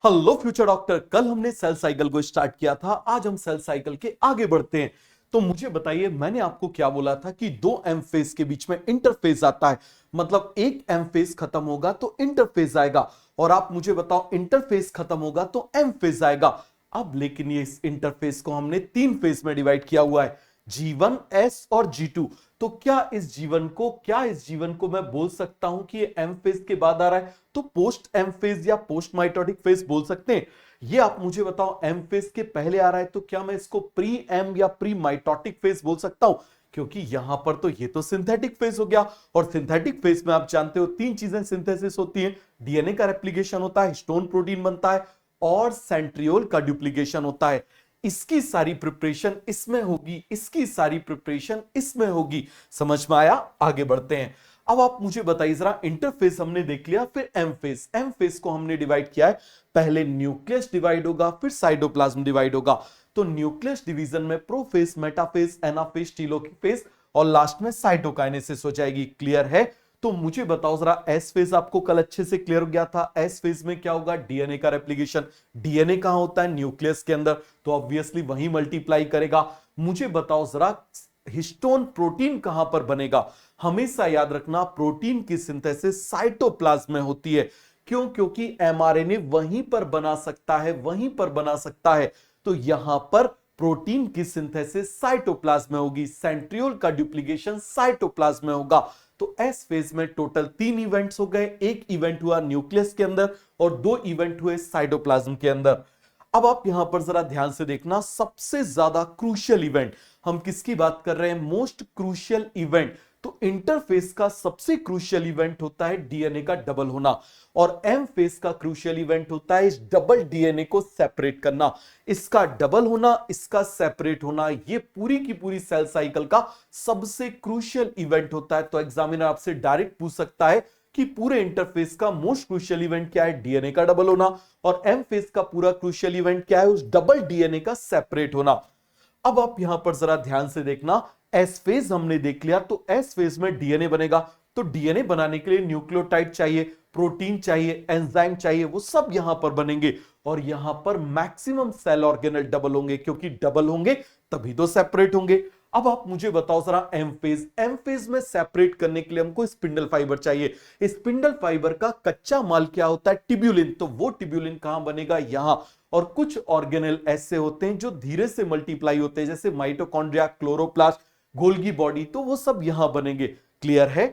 Hello future doctor. कल हमने cell cycle को स्टार्ट किया था, आज हम सेल साइकिल के आगे बढ़ते हैं। तो मुझे बताइए, मैंने आपको क्या बोला था कि दो एम फेज के बीच में इंटरफेज आता है। मतलब एक एम फेज खत्म होगा तो इंटरफेज आएगा, और आप मुझे बताओ इंटरफेज खत्म होगा तो एम फेज आएगा। अब लेकिन ये इस इंटरफेस को हमने तीन फेज में डिवाइड किया हुआ है, G1, S और G2। तो क्या इस जीवन को मैं बोल सकता हूं कि ये एम फेज के बाद आ रहा है, तो पोस्ट एम फेज या पोस्ट माइटोटिक फेज बोल सकते हैं। ये आप मुझे बताओ एम फेज के पहले आ रहा है, तो क्या मैं इसको प्री एम या प्री माइटोटिक फेज बोल सकता हूं? क्योंकि यहां पर तो ये तो सिंथेटिक फेज हो गया, और सिंथेटिक फेज में आप जानते हो तीन चीजें सिंथेसिस होती है। डीएनए का रेप्लिकेशन होता है, हिस्टोन प्रोटीन बनता है, और सेंट्रियोल का डुप्लीकेशन होता है। इसकी सारी प्रिपरेशन इसमें होगी, इसकी सारी प्रिपरेशन इसमें होगी। समझ में आया? आगे बढ़ते हैं। अब आप मुझे बताइए जरा, इंटरफेस हमने देख लिया, फिर एम फेज। एम फेज को हमने डिवाइड किया है, पहले न्यूक्लियस डिवाइड होगा, फिर साइटोप्लाज्म डिवाइड होगा। तो न्यूक्लियस डिवीजन में प्रोफेज, मेटाफेज, एनाफेज, टेलोफेज, और लास्ट में साइटोकाइनेसिस हो जाएगी। क्लियर है? तो मुझे बताओ जरा, एस फेज आपको कल अच्छे से क्लियर हो गया था। एस फेज में क्या होगा? डीएनए का रेप्लिकेशन। डीएनए कहां होता है? न्यूक्लियस के अंदर, तो ऑब्वियसली वहीं मल्टीप्लाई करेगा। मुझे बताओ जरा, हिस्टोन प्रोटीन कहां पर बनेगा? हमेशा याद रखना, प्रोटीन की सिंथेसिस साइटोप्लाज्म में होती है। क्यों? क्योंकि एमआरएनए वहीं पर बना सकता है, वहीं पर बना सकता है। तो यहां पर प्रोटीन की सिंथेसिस साइटोप्लाज्म में होगी, सेंट्रियोल का डुप्लीकेशन साइटोप्लाज्म में होगा। तो एस फेज में टोटल तीन इवेंट्स हो गए। एक इवेंट हुआ न्यूक्लियस के अंदर, और दो इवेंट हुए साइटोप्लाज्म के अंदर। अब आप यहां पर जरा ध्यान से देखना, सबसे ज्यादा क्रूशियल इवेंट हम किसकी बात कर रहे हैं? Most crucial event. तो इंटरफेस का सबसे क्रूशियल इवेंट होता है डीएनए का डबल होना, और एम फेस का क्रूशियल इवेंट होता है इस डबल डीएनए को सेपरेट करना। इसका डबल होना, इसका सेपरेट होना, ये पूरी की पूरी सेल साइकिल का सबसे क्रूशियल इवेंट होता है। तो एग्जामिनर आपसे डायरेक्ट पूछ सकता है कि पूरे इंटरफेस का मोस्ट क्रूशियल इवेंट क्या है? डीएनए का डबल होना। और एम फेस का पूरा क्रूशियल इवेंट क्या है? उस डबल डीएनए का सेपरेट होना। अब आप यहां पर जरा ध्यान से देखना, एस फेज हमने देख लिया, तो एस फेज में डीएनए बनेगा। तो डीएनए बनाने के लिए न्यूक्लियोटाइड चाहिए, प्रोटीन चाहिए, एंजाइम चाहिए, वो सब यहां पर बनेंगे। और यहां पर मैक्सिमम सेल ऑर्गेनल डबल होंगे, क्योंकि डबल होंगे तभी तो सेपरेट होंगे। अब आप मुझे बताओ जरा, एम फेज। एम फेज में सेपरेट करने के लिए हमको स्पिंडल फाइबर चाहिए। स्पिंडल फाइबर का कच्चा माल क्या होता है? टिब्यूलिन। तो वो टिब्यूलिन कहां बनेगा? यहां। और कुछ ऑर्गेनेल ऐसे होते हैं जो धीरे से मल्टीप्लाई होते हैं, जैसे माइटोकॉन्ड्रिया, क्लोरोप्लास्ट, गोल्गी बॉडी, तो वो सब यहां बनेंगे। क्लियर है?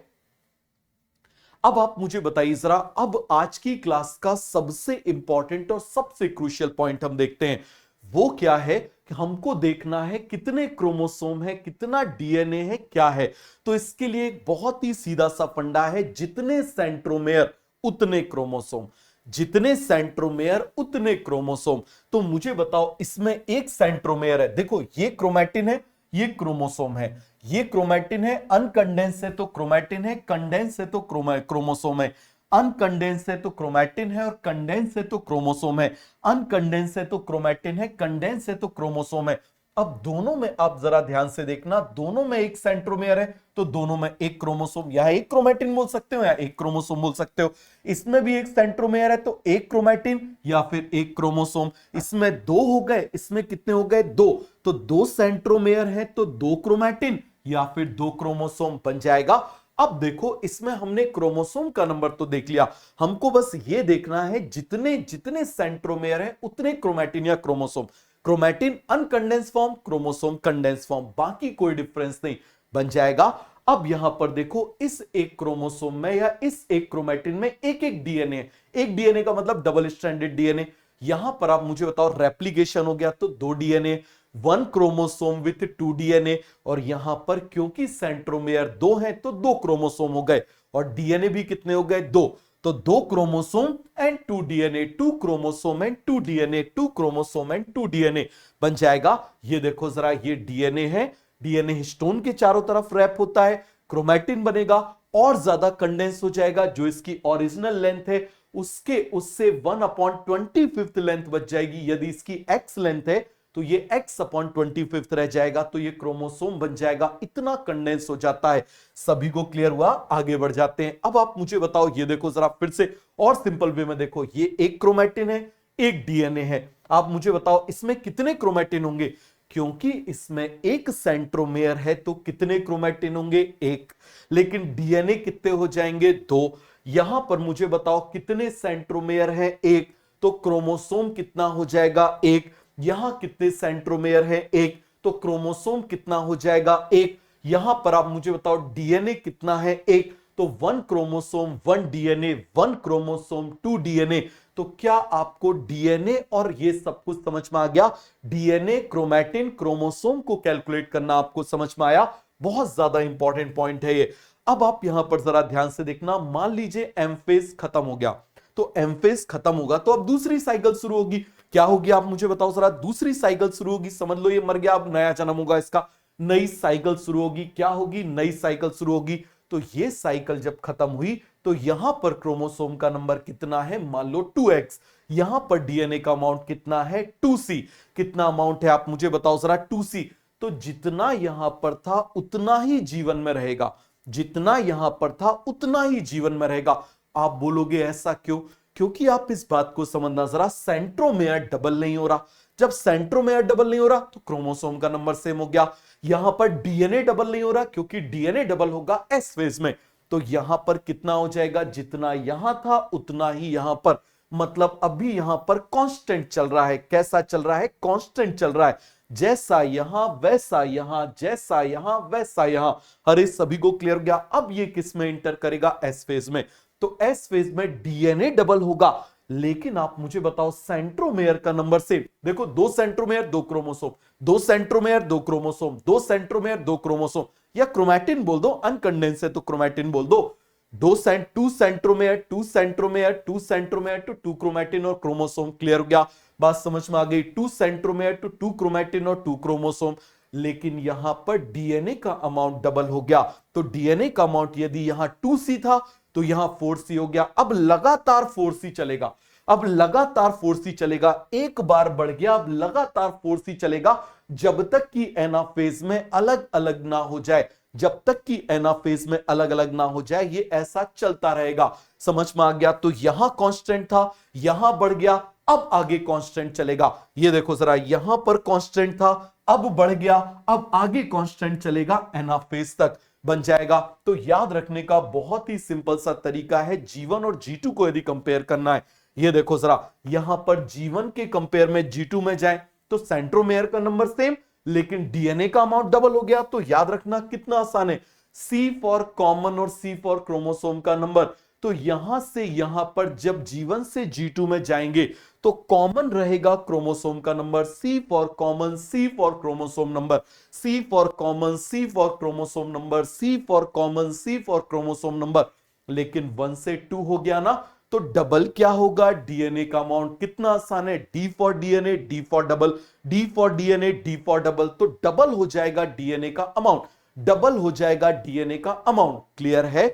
अब आप मुझे बताइए जरा, अब आज की क्लास का सबसे इंपॉर्टेंट और सबसे क्रूशियल पॉइंट हम देखते हैं। वो क्या है कि हमको देखना है कितने क्रोमोसोम है, कितना डीएनए है, क्या है। तो इसके लिए एक बहुत ही सीधा सा फंडा है, जितने सेंट्रोमेयर उतने क्रोमोसोम। जितने सेंट्रोमेयर उतने क्रोमोसोम। तो मुझे बताओ, इसमें एक सेंट्रोमेयर है, देखो ये क्रोमैटिन है, ये क्रोमोसोम है। ये क्रोमैटिन है, अनकंडेंस है तो क्रोमैटिन है, कंडेंस है तो क्रोमोसोम है। अनकंडेंस है तो क्रोमैटिन है, और कंडेंस है तो क्रोमोसोम है। अनकंडेंस है तो क्रोमैटिन है, कंडेंस है तो क्रोमोसोम है। अब दोनों में आप जरा ध्यान से देखना, दोनों में एक सेंट्रोमेयर है, तो दोनों में एक क्रोमोसोम। यहां एक क्रोमैटिन बोल सकते हो या एक क्रोमोसोम बोल सकते हो। इसमें भी एक सेंट्रोमेयर है, तो एक क्रोमैटिन या फिर एक क्रोमोसोम। इसमें दो हो गए, इसमें कितने हो गए? दो। तो दो सेंट्रोमेयर है तो दो क्रोमैटिन या फिर दो क्रोमोसोम बन जाएगा। अब देखो, इसमें हमने क्रोमोसोम का नंबर तो देख लिया, हमको बस ये देखना है जितने जितने सेंट्रोमेयर है उतने क्रोमैटिन या chromosome. Chromatin uncondense form, chromosome condense form, बाकी कोई डिफरेंस नहीं, बन जाएगा। अब यहां पर देखो, इस एक क्रोमोसोम में या इस एक क्रोमैटिन में एक एक डीएनए। एक डीएनए का मतलब डबल स्ट्रैंडेड डीएनए। यहां पर आप मुझे बताओ, रेप्लिकेशन हो गया तो दो DNA, one chromosome with to DNA. और यहां पर क्योंकि सेंट्रोमेयर दो हैं तो दो क्रोमोसोम हो गए, और डीएनए भी कितने हो गए? दो। तो दो chromosome and two DNA, two chromosome and two DNA, two chromosome and two DNA बन जाएगा। ये देखो जरा, ये डीएनए है, डीएनए हिस्टोन के चारों तरफ रैप होता है, क्रोमैटिन बनेगा, और ज्यादा कंडेंस हो जाएगा, जो इसकी ओरिजिनल लेंथ है उसके उससे 1/25 लेंथ बच जाएगी। यदि इसकी एक्स लेंथ है तो ये x/25 रह जाएगा, तो ये क्रोमोसोम बन जाएगा। इतना कंडेंस हो जाता है। सभी को क्लियर हुआ? आगे बढ़ जाते हैं। अब आप मुझे बताओ, ये देखो जरा फिर से और सिंपल वे में देखो, ये एक क्रोमैटिन है, एक डीएनए है। आप मुझे बताओ इसमें कितने क्रोमैटिन होंगे? क्योंकि इसमें एक सेंट्रोमेयर है तो कितने क्रोमैटिन होंगे? एक। लेकिन डीएनए कितने हो जाएंगे? दो। यहां पर मुझे बताओ कितने सेंट्रोमेयर है? एक। तो क्रोमोसोम कितना हो जाएगा? एक। यहां कितने सेंट्रोमेयर है? एक। तो क्रोमोसोम कितना हो जाएगा? एक। यहां पर आप मुझे बताओ डीएनए कितना है? एक। तो 1 क्रोमोसोम 1 डीएनए, 1 क्रोमोसोम 2 डीएनए। तो क्या आपको डीएनए और ये सब कुछ समझ में आ गया? डीएनए, क्रोमैटिन, क्रोमोसोम को कैलकुलेट करना आपको समझ में आया? बहुत ज्यादा इंपॉर्टेंट पॉइंट है ये। अब आप यहां पर जरा ध्यान से देखना, मान लीजिए एम फेज खत्म हो गया, तो एम फेज खत्म होगा तो अब दूसरी साइकिल शुरू होगी। क्या होगी आप मुझे बताओ जरा? दूसरी साइकिल शुरू होगी, समझ लो ये मर गया, अब नया जन्म होगा इसका, नई साइकिल शुरू होगी। क्या होगी? नई साइकिल शुरू होगी। तो ये साइकिल जब खत्म हुई तो यहां पर क्रोमोसोम का नंबर कितना है? मान लो 2x। यहां पर डीएनए का अमाउंट कितना है? 2c। कितना अमाउंट है आप मुझे बताओ जरा? 2c। तो जितना यहां पर था उतना ही जीवन में रहेगा, जितना यहां पर था उतना ही जीवन में रहेगा। आप बोलोगे ऐसा क्यों? क्योंकि आप इस बात को समझना जरा, सेंट्रोमेयर डबल नहीं हो रहा। जब सेंट्रोमेयर डबल नहीं हो रहा तो क्रोमोसोम का नंबर सेम हो गया। यहां पर डीएनए डबल नहीं हो रहा क्योंकि डीएनए डबल होगा एस फेज में। तो यहां पर कितना हो जाएगा? जितना यहां था उतना ही यहां पर। मतलब अभी यहां पर कांस्टेंट चल रहा है। कैसा चल रहा है? कांस्टेंट चल रहा है। जैसा यहां वैसा यहां, जैसा यहां वैसा यहां। अरे सभी को क्लियर हो गया? अब ये किस में इंटर करेगा? एस फेज में। तो एस फेज में डीएनए डबल होगा, लेकिन आप मुझे बताओ सेंट्रोमेयर का नंबर सेम। देखो, 2 centromere 2 chromosome, 2 centromere 2 chromosome, 2 centromere 2 chromosome, या क्रोमैटिन बोल दो, अनकंडेंस है तो क्रोमैटिन बोल दो। 2 centromere 2 centromere 2 centromere to 2 chromatin और क्रोमोसोम। क्लियर हो गया? बात समझ में आ गई? 2 सेंट्रोमेयर टू 2 क्रोमैटिन और 2 क्रोमोसोम। लेकिन यहां पर डीएनए का अमाउंट डबल हो गया। तो डीएनए का अमाउंट यदि यहां 2c था तो यहां 4c हो गया। अब लगातार 4c चलेगा, अब लगातार 4c चलेगा। एक बार बढ़ गया, अब लगातार 4c चलेगा जब तक कि एनाफेज में अलग अलग ना हो जाए। जब तक कि एनाफेज में अलग अलग ना हो जाए ये ऐसा चलता रहेगा। समझ में आ गया? तो यहां कांस्टेंट था, यहां बढ़ गया, अब आगे कांस्टेंट चलेगा। ये देखो जरा, यहां पर कांस्टेंट था, अब बढ़ गया, अब आगे कांस्टेंट चलेगा, एनाफेज तक बन जाएगा। तो याद रखने का बहुत ही सिंपल सा तरीका है, G1 और G2 को यदि कंपेयर करना है। ये देखो जरा, यहां पर G1 के कंपेयर में G2 में जाए तो सेंट्रोमेयर का नंबर सेम, लेकिन डीएनए का अमाउंट डबल हो गया। तो याद रखना कितना आसान है, C फॉर कॉमन और C फॉर क्रोमोसोम का नंबर। तो यहां से यहां पर जब G1 से G2 में जाएंगे तो कॉमन रहेगा क्रोमोसोम का number, C for common, C for chromosome number, C for common, C for chromosome number, C for common, C for chromosome number. लेकिन 1 से 2 हो गया ना, तो डबल क्या होगा? डीएनए का अमाउंट। कितना आसान है, D for DNA, D for double, D for DNA, D for double. तो डबल हो जाएगा डीएनए का अमाउंट, डबल हो जाएगा डीएनए का अमाउंट। क्लियर है?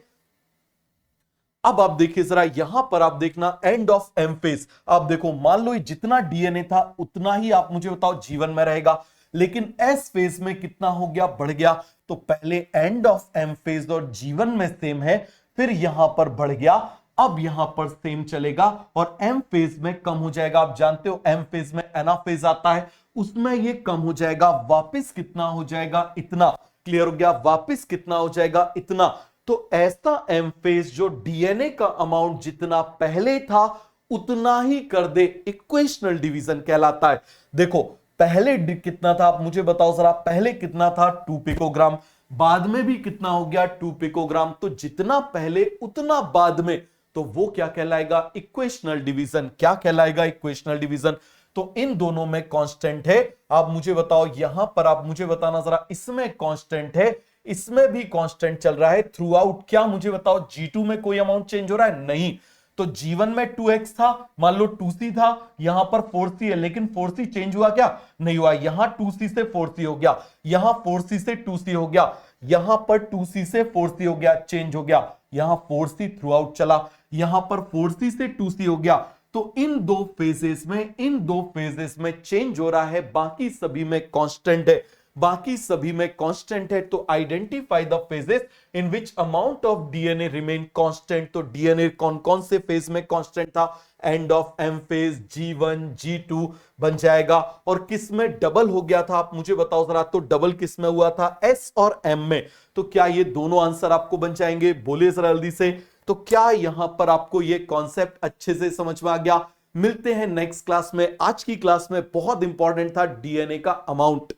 अब आप देखिए जरा, यहां पर आप देखना एंड ऑफ एम फेज। आप देखो, मान लो जितना डीएनए था उतना ही आप मुझे बताओ जीवन में रहेगा, लेकिन एस फेज में कितना हो गया? बढ़ गया। तो पहले एंड ऑफ एम फेज और जीवन में सेम है, फिर यहां पर बढ़ गया, अब यहां पर सेम चलेगा और एम फेज में कम हो जाएगा। आप जानते हो एम फेज में एना फेज आता है, उसमें ये कम हो जाएगा, वापिस कितना हो जाएगा? इतना। क्लियर हो गया? वापिस कितना हो जाएगा? इतना। तो ऐसा एम फेज जो डीएनए का अमाउंट जितना पहले था उतना ही कर दे, इक्वेशनल डिवीजन कहलाता है। देखो, पहले कितना था आप मुझे बताओ जरा, पहले कितना था? 2 पिकोग्राम, बाद में भी कितना हो गया? 2 पिकोग्राम। तो जितना पहले उतना बाद में, तो वो क्या कहलाएगा? Equational division. क्या कहलाएगा? Equational division. तो इन दोनों में कांस्टेंट है। आप मुझे बताओ, यहां पर आप मुझे बताना जरा, इसमें कांस्टेंट है, इसमें भी कांस्टेंट चल रहा है थ्रू आउट। क्या मुझे बताओ, G2 में कोई अमाउंट चेंज हो रहा है? नहीं। तो G1 में 2x था, मान लो 2c था, यहां पर 4c है, लेकिन 4c चेंज हुआ क्या? नहीं हुआ। यहां 2c से 4c हो गया, यहां 4c से 2c हो गया, यहां पर 2c से 4c हो गया, चेंज हो गया। यहां 4c थ्रू आउट चला, यहां पर 4c से 2c हो गया। तो इन दो फेजेस में चेंज हो रहा है, बाकी सभी में कांस्टेंट है। बाकी सभी में कांस्टेंट है। तो identify the phases in which amount of DNA remain constant. तो डीएनए कौन कौन से फेज में कांस्टेंट था? End of M phase, G1 G2 बन जाएगा। और किस में डबल हो गया था, आप मुझे बताओ जरा। तो डबल किस में हुआ था? S और M में। तो क्या ये दोनों आंसर आपको बन जाएंगे? बोलिए जरा जल्दी से। तो क्या यहां पर आपको ये कॉन्सेप्ट अच्छे से समझ में आ गया? मिलते हैं नेक्स्ट क्लास में। आज की क्लास में बहुत इंपॉर्टेंट था डीएनए का अमाउंट।